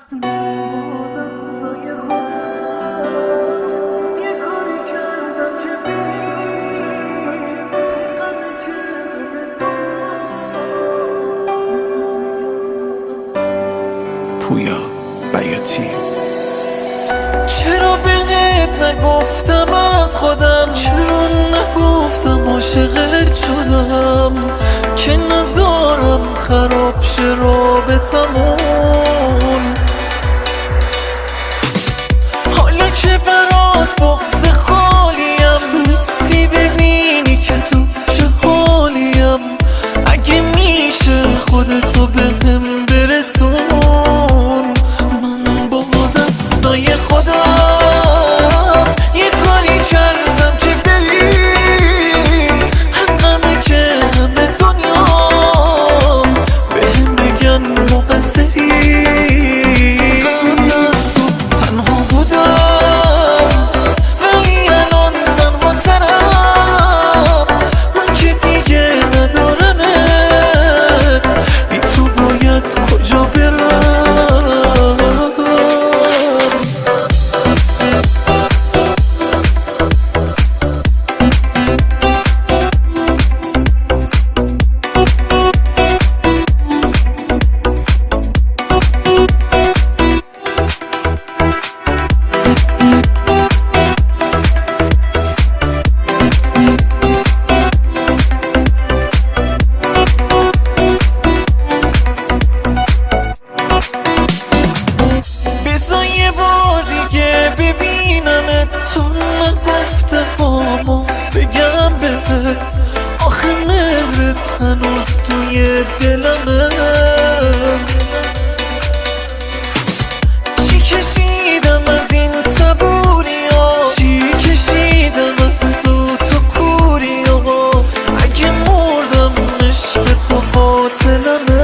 پویا بیاتی. چرا بهت نگفتم از خودم، چرا نگفتم عاشقت شدم که نذارم خراب شه رابطمون. حالا که برات بغض خالیم، نیستی ببینی که تو چه حالیم. اگه میشه خودتو بهم برسون، من با دستای خودم یه کاری کردم که بری. حقمه که همه دنیا بهم بگن مقصری. قبل از تو تنها بودم ولی الان تنها ترم. من که دیگه ندارمت، بی تو باید کجا برم. یه بار دیگه ببینمت، تو نگفته بامو بگم بهت. آخه مهرت هنوز توی دلمه. چی کشیدم از این صبوریا، چی کشیدم از سوت و کوریا. اگه مردم عشق تو قاتلمه.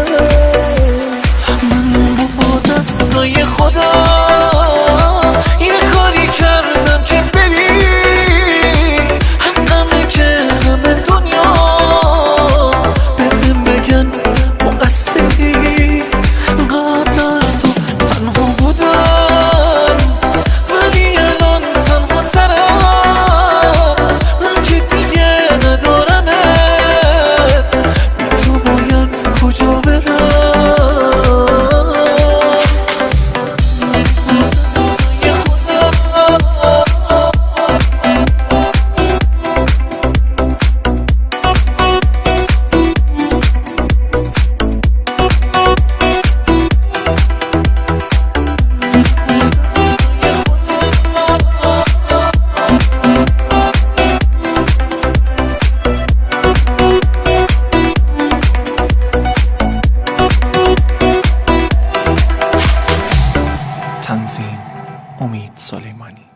من با دستای خودم یه کاری کردم که بری. حقمه که همه دنیا بهم بگن مقصری. قبل از تو تنها بودم ولی الان تنها ترم. من که دیگه ندارمت، بی تو باید کجا برم. تنظیم امید سلیمانی.